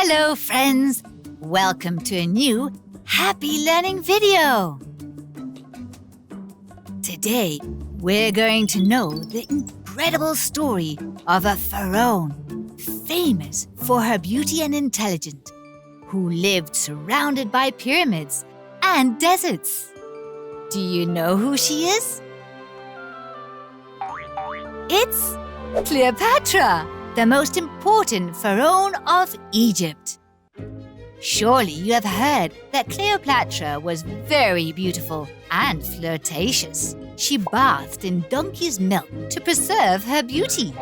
Hello, friends! Welcome to a new Happy Learning video! Today, we're going to know the incredible story of a pharaoh, famous for her beauty and intelligence, who lived surrounded by pyramids and deserts. Do you know who she is? It's Cleopatra, the most important pharaoh of Egypt. Surely you have heard that Cleopatra was very beautiful and flirtatious. She bathed in donkey's milk to preserve her beauty.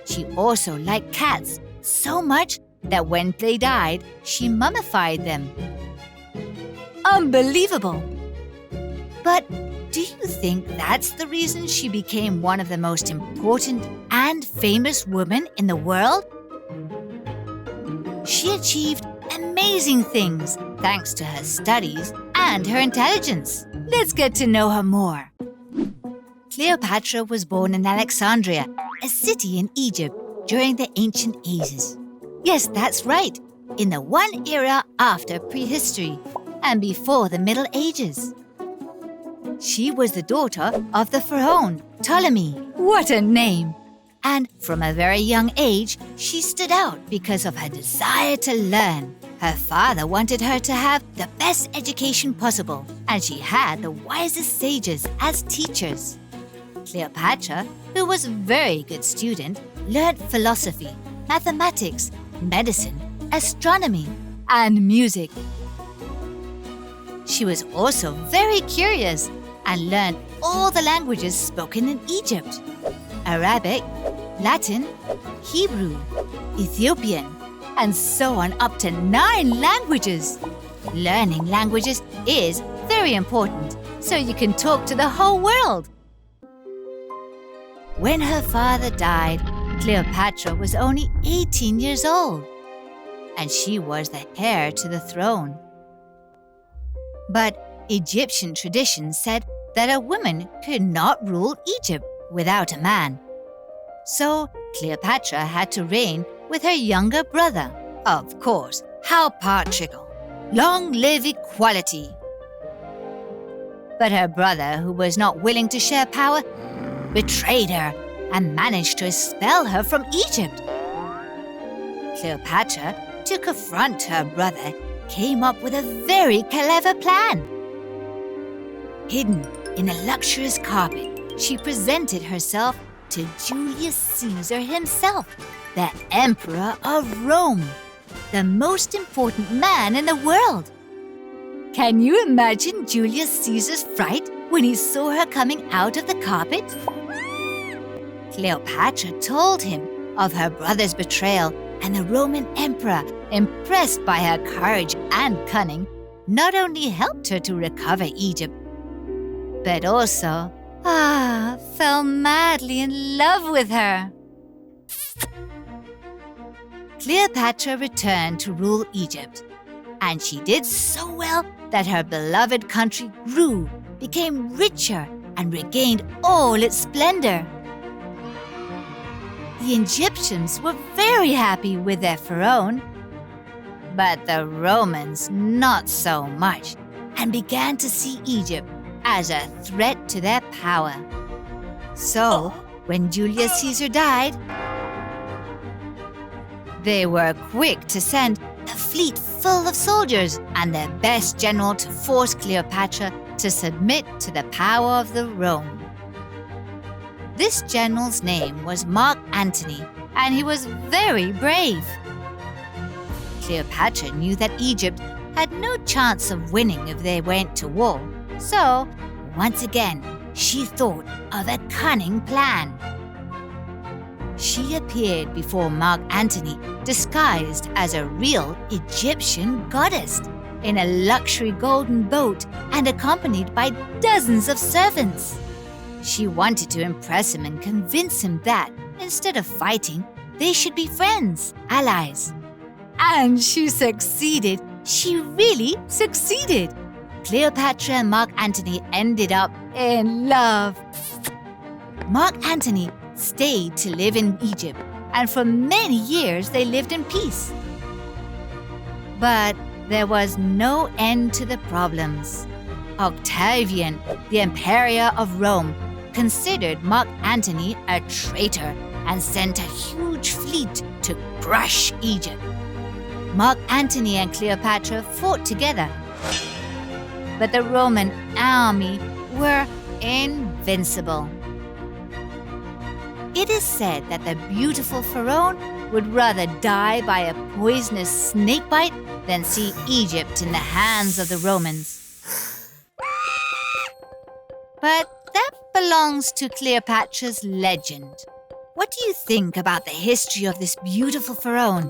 She also liked cats so much that when they died, she mummified them. Unbelievable! But do you think that's the reason she became one of the most important and famous women in the world? She achieved amazing things thanks to her studies and her intelligence. Let's get to know her more. Cleopatra was born in Alexandria, a city in Egypt during the ancient ages. Yes, that's right, in the one era after prehistory and before the Middle Ages. She was the daughter of the pharaoh, Ptolemy. What a name! And from a very young age, she stood out because of her desire to learn. Her father wanted her to have the best education possible, and she had the wisest sages as teachers. Cleopatra, who was a very good student, learned philosophy, mathematics, medicine, astronomy, and music. She was also very curious and learned all the languages spoken in Egypt: Arabic, Latin, Hebrew, Ethiopian, and so on up to 9 languages. Learning languages is very important so you can talk to the whole world. When her father died, Cleopatra was only 18 years old, and she was the heir to the throne. But Egyptian tradition said that a woman could not rule Egypt without a man. So Cleopatra had to reign with her younger brother. Of course, how patriarchal! Long live equality! But her brother, who was not willing to share power, betrayed her and managed to expel her from Egypt. Cleopatra, to confront her brother, came up with a very clever plan. Hidden in a luxurious carpet, she presented herself to Julius Caesar himself, the Emperor of Rome, the most important man in the world. Can you imagine Julius Caesar's fright when he saw her coming out of the carpet? Cleopatra told him of her brother's betrayal, and the Roman emperor, impressed by her courage and cunning, not only helped her to recover Egypt, but also fell madly in love with her. Cleopatra returned to rule Egypt, and she did so well that her beloved country grew, became richer, and regained all its splendor. The Egyptians were very happy with their pharaoh, but the Romans not so much, and began to see Egypt as a threat to their power. So, when Julius Caesar died, they were quick to send a fleet full of soldiers and their best general to force Cleopatra to submit to the power of the Rome. This general's name was Mark Antony, and he was very brave. Cleopatra knew that Egypt had no chance of winning if they went to war, so once again she thought of a cunning plan. She appeared before Mark Antony disguised as a real Egyptian goddess in a luxury golden boat and accompanied by dozens of servants. She wanted to impress him and convince him that, instead of fighting, they should be friends, allies. And she succeeded. She really succeeded. Cleopatra and Mark Antony ended up in love. Mark Antony stayed to live in Egypt, and for many years they lived in peace. But there was no end to the problems. Octavian, the Emperor of Rome, considered Mark Antony a traitor and sent a huge fleet to crush Egypt. Mark Antony and Cleopatra fought together, but the Roman army were invincible. It is said that the beautiful Pharaoh would rather die by a poisonous snake bite than see Egypt in the hands of the Romans. But that belongs to Cleopatra's legend. What do you think about the history of this beautiful Pharaoh?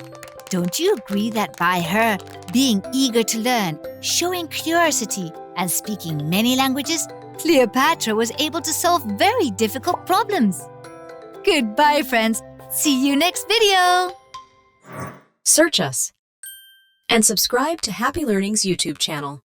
Don't you agree that by her being eager to learn, showing curiosity, and speaking many languages, Cleopatra was able to solve very difficult problems? Goodbye, friends. See you next video. Search us and subscribe to Happy Learning's YouTube channel.